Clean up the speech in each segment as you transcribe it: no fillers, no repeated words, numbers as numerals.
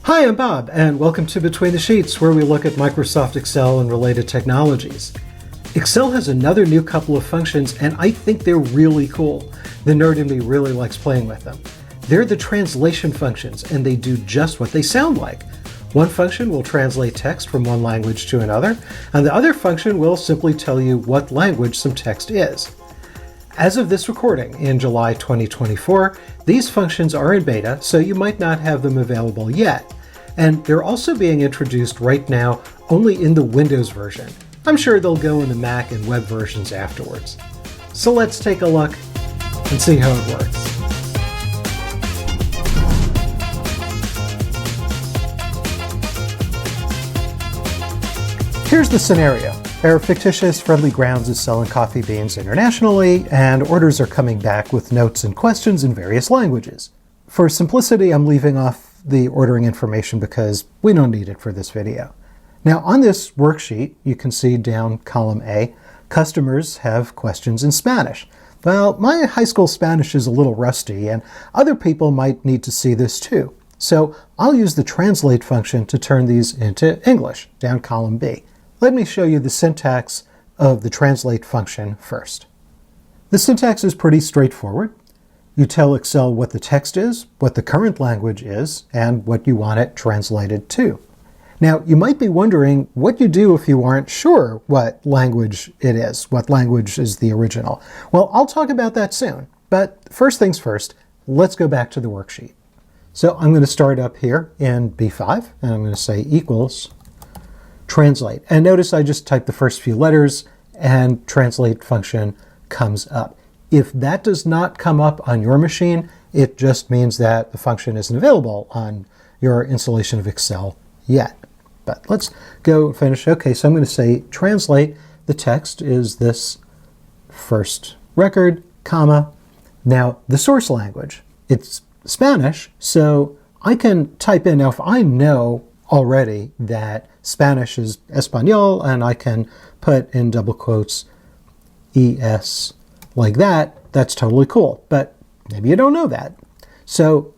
Hi, I'm Bob, and welcome to Between the Sheets, where we look at Microsoft Excel and related technologies. Excel has another new couple of functions, and I think they're really cool. The nerd in me really likes playing with them. They're the translation functions, and they do just what they sound like. One function will translate text from one language to another, and the other function will simply tell you what language some text is. As of this recording in July 2024, these functions are in beta, so you might not have them available yet. And they're also being introduced right now only in the Windows version. I'm sure they'll go in the Mac and web versions afterwards. So let's take a look and see how it works. Here's the scenario. Our fictitious Friendly Grounds is selling coffee beans internationally, and orders are coming back with notes and questions in various languages. For simplicity, I'm leaving off the ordering information because we don't need it for this video. Now, on this worksheet, you can see down column A, customers have questions in Spanish. Well, my high school Spanish is a little rusty, and other people might need to see this too. So I'll use the translate function to turn these into English, down column B. Let me show you the syntax of the translate function first. The syntax is pretty straightforward. You tell Excel what the text is, what the current language is, and what you want it translated to. Now, you might be wondering what you do if you aren't sure what language it is, what language is the original. Well, I'll talk about that soon. But first things first, let's go back to the worksheet. So I'm going to start up here in B5, and I'm going to say equals translate. And notice I just typed the first few letters and translate function comes up. If that does not come up on your machine, it just means that the function isn't available on your installation of Excel yet. But let's go finish. Okay, so I'm going to say translate. The text is this first record, comma. Now the source language, it's Spanish, so I can type in, now if I know already that Spanish is Español, and I can put in double quotes ES like that, that's totally cool. But maybe you don't know that. So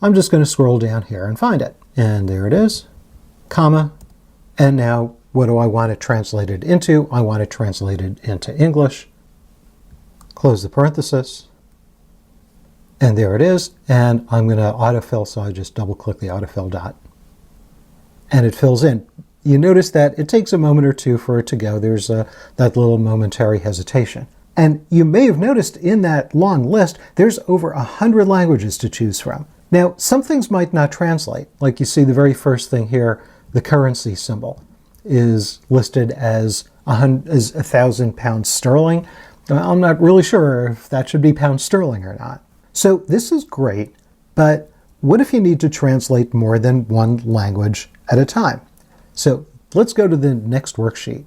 I'm just going to scroll down here and find it. And there it is, comma. And now what do I want it translated into? I want it translated into English. Close the parenthesis. And there it is. And I'm going to autofill, so I just double click the autofill dot. And it fills in. You notice that it takes a moment or two for it to go. There's that little momentary hesitation. And you may have noticed in that long list, there's over 100 languages to choose from. Now, some things might not translate. Like you see the very first thing here, the currency symbol is listed as 1,000 pounds sterling. I'm not really sure if that should be pounds sterling or not. So this is great, but what if you need to translate more than one language at a time? So let's go to the next worksheet.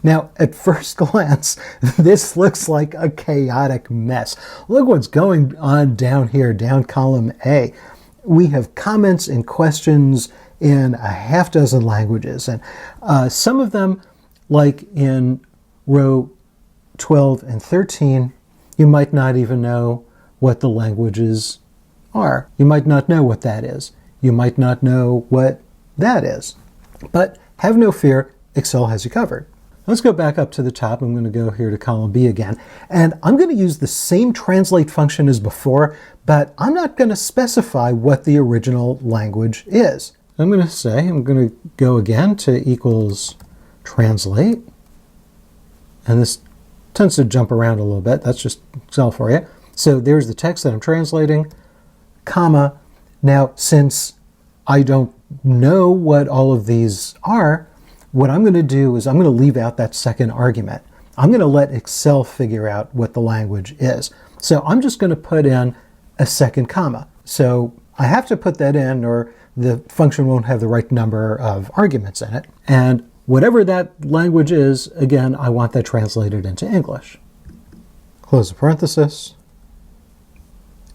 Now, at first glance, this looks like a chaotic mess. Look what's going on down here, down column A. We have comments and questions in a half dozen languages, and some of them, like in row 12 and 13, you might not even know what the languages are. You might not know what that is. You might not know what that is. But have no fear, Excel has you covered. Let's go back up to the top. I'm going to go here to column B again. And I'm going to use the same translate function as before, but I'm not going to specify what the original language is. I'm going to go again to equals translate. And this tends to jump around a little bit. That's just Excel for you. So there's the text that I'm translating, comma. Now, since I don't know what all of these are, what I'm going to do is I'm going to leave out that second argument. I'm going to let Excel figure out what the language is. So I'm just going to put in a second comma. So I have to put that in or the function won't have the right number of arguments in it. And whatever that language is, again, I want that translated into English. Close the parenthesis.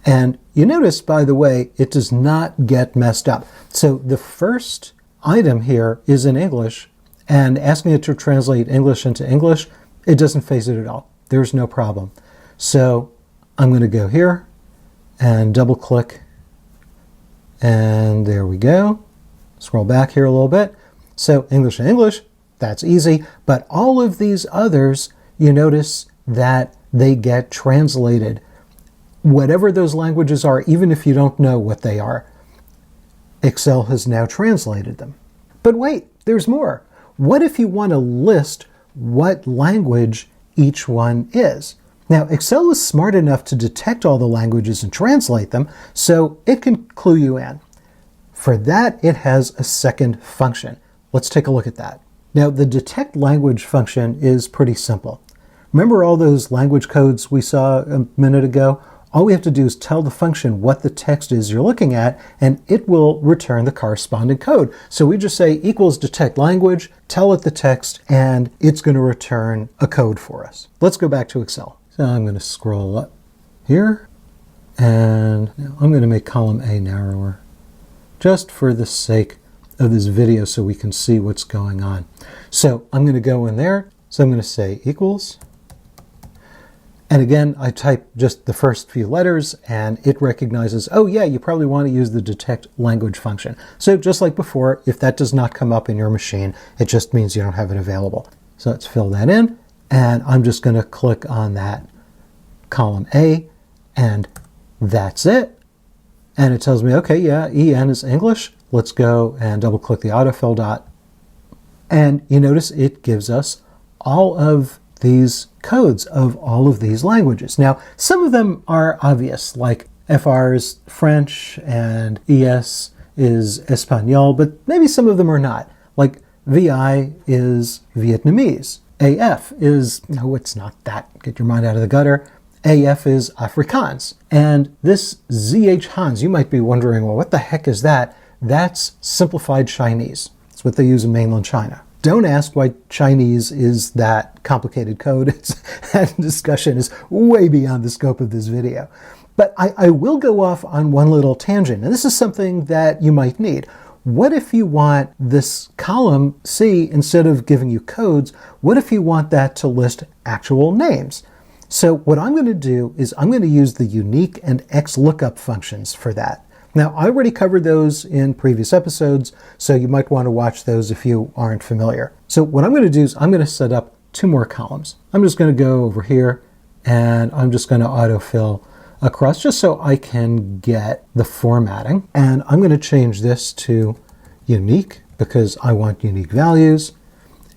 And you notice, by the way, it does not get messed up. So the first item here is in English, and asking it to translate English into English, it doesn't phase it at all. There's no problem. So I'm going to go here and double click And there we go. Scroll back here a little bit. So English and English, that's easy. But all of these others, you notice that they get translated. Whatever those languages are, even if you don't know what they are, Excel has now translated them. But wait, there's more. What if you want to list what language each one is? Now, Excel is smart enough to detect all the languages and translate them, so it can clue you in. For that, it has a second function. Let's take a look at that. Now, the detect language function is pretty simple. Remember all those language codes we saw a minute ago? All we have to do is tell the function what the text is you're looking at, and it will return the corresponding code. So we just say equals detect language, tell it the text, and it's going to return a code for us. Let's go back to Excel. So I'm going to scroll up here, and now I'm going to make column A narrower, just for the sake of this video so we can see what's going on. So I'm going to go in there, so I'm going to say equals. And again, I type just the first few letters and it recognizes, oh yeah, you probably want to use the detect language function. So just like before, if that does not come up in your machine, it just means you don't have it available. So let's fill that in. And I'm just going to click on that column A, and that's it. And it tells me, okay, yeah, EN is English. Let's go and double click the autofill dot. And you notice it gives us all of these codes of all of these languages. Now, some of them are obvious, like FR is French and ES is Espanol, but maybe some of them are not. Like VI is Vietnamese. AF is, no, it's not that. Get your mind out of the gutter. AF is Afrikaans. And this ZH Hans, you might be wondering, well, what the heck is that? That's simplified Chinese. It's what they use in mainland China. Don't ask why Chinese is that complicated code. That discussion is way beyond the scope of this video. But I will go off on one little tangent, and this is something that you might need. What if you want this column C, instead of giving you codes, what if you want that to list actual names? So what I'm going to do is I'm going to use the unique and XLOOKUP functions for that. Now, I already covered those in previous episodes, so you might want to watch those if you aren't familiar. So what I'm going to do is I'm going to set up two more columns. I'm just going to go over here, and I'm just going to autofill across just so I can get the formatting. And I'm going to change this to unique because I want unique values.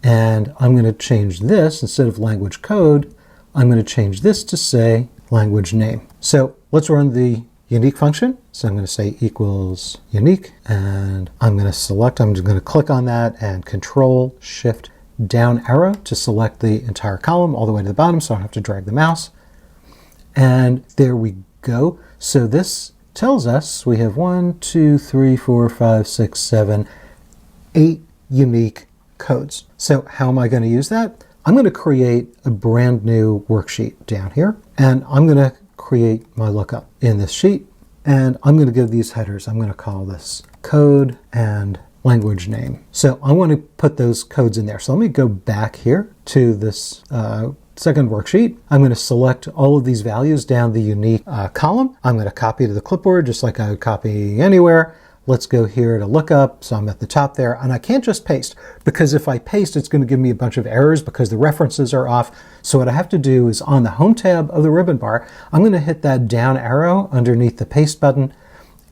And I'm going to change this, instead of language code, I'm going to change this to say language name. So let's run the unique function. So I'm going to say equals unique, and I'm going to select, I'm just going to click on that and Control Shift down arrow to select the entire column all the way to the bottom so I don't have to drag the mouse. And there we go. So this tells us we have 1, 2, 3, 4, 5, 6, 7, 8 unique codes. So how am I going to use that? I'm going to create a brand new worksheet down here, and I'm going to create my lookup in this sheet, and I'm going to give these headers. I'm going to call this code and language name. So I want to put those codes in there. So let me go back here to this second worksheet. I'm going to select all of these values down the unique column. I'm going to copy to the clipboard just like I would copy anywhere. Let's go here to lookup. So I'm at the top there, and I can't just paste, because if I paste, it's going to give me a bunch of errors because the references are off. So what I have to do is on the home tab of the ribbon bar, I'm going to hit that down arrow underneath the paste button.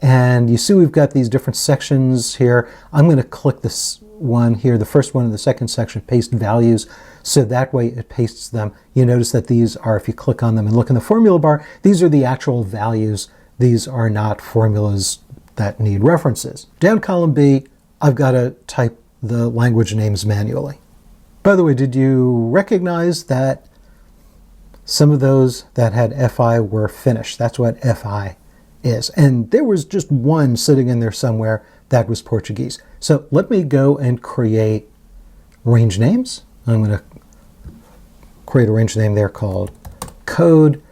And you see we've got these different sections here. I'm going to click this one here, the first one in the second section, paste values. So that way it pastes them. You notice that these are, if you click on them and look in the formula bar, these are the actual values. These are not formulas that need references. Down column B, I've got to type the language names manually. By the way, did you recognize that some of those that had FI were Finnish? That's what FI is. And there was just one sitting in there somewhere that was Portuguese. So let me go and create range names. I'm going to create a range name there called code,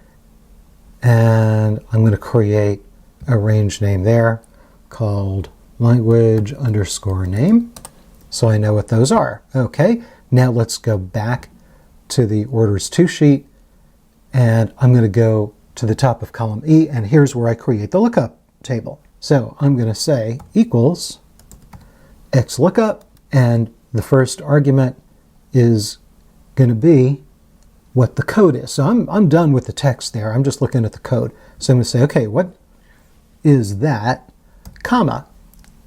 and I'm going to create a range name there called language underscore name, so I know what those are. Okay, now let's go back to the orders to sheet, and I'm going to go to the top of column E, and here's where I create the lookup table. So I'm going to say equals XLOOKUP, and the first argument is going to be what the code is. So I'm done with the text there. I'm just looking at the code. So I'm going to say, okay, what is that, comma.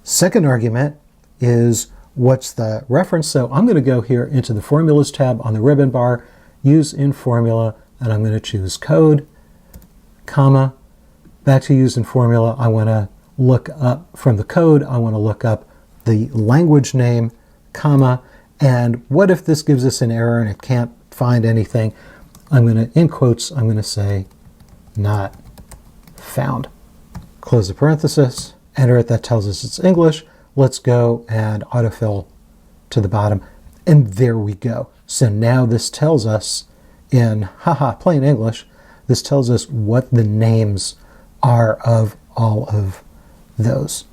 Second argument is what's the reference. So I'm going to go here into the Formulas tab on the ribbon bar, use in formula, and I'm going to choose code, comma. Back to use in formula, I want to look up from the code, I want to look up the language name, comma, and what if this gives us an error and it can't find anything? I'm going to, in quotes, I'm going to say not found. Close the parenthesis, enter it, that tells us it's English. Let's go and autofill to the bottom, and there we go. So now this tells us in, plain English, this tells us what the names are of all of those.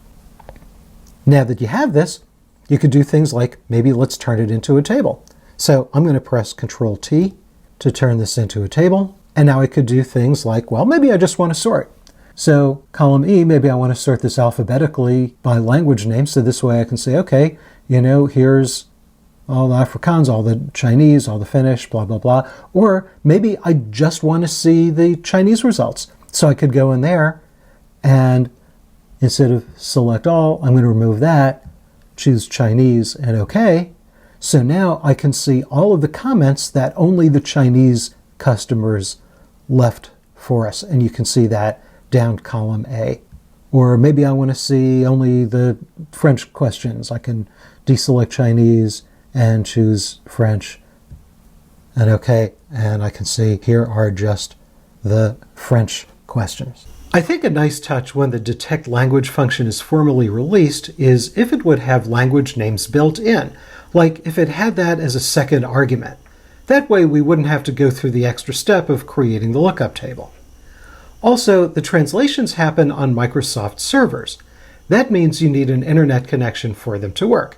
Now that you have this, you could do things like, maybe let's turn it into a table. So I'm going to press Control T to turn this into a table. And now I could do things like, well, maybe I just want to sort. So column E, maybe I want to sort this alphabetically by language name. So this way I can say, okay, here's all the Afrikaans, all the Chinese, all the Finnish, blah, blah, blah. Or maybe I just want to see the Chinese results. So I could go in there and instead of select all, I'm going to remove that, choose Chinese and OK. So now I can see all of the comments that only the Chinese customers left for us. And you can see that down column A. Or maybe I want to see only the French questions. I can deselect Chinese and choose French and OK. And I can see here are just the French questions. I think a nice touch when the detect language function is formally released is if it would have language names built in, like if it had that as a second argument. That way we wouldn't have to go through the extra step of creating the lookup table. Also, the translations happen on Microsoft servers. That means you need an internet connection for them to work.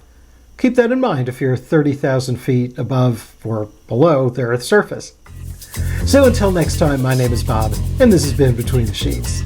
Keep that in mind if you're 30,000 feet above or below the Earth's surface. So until next time, my name is Bob, and this has been Between the Sheets.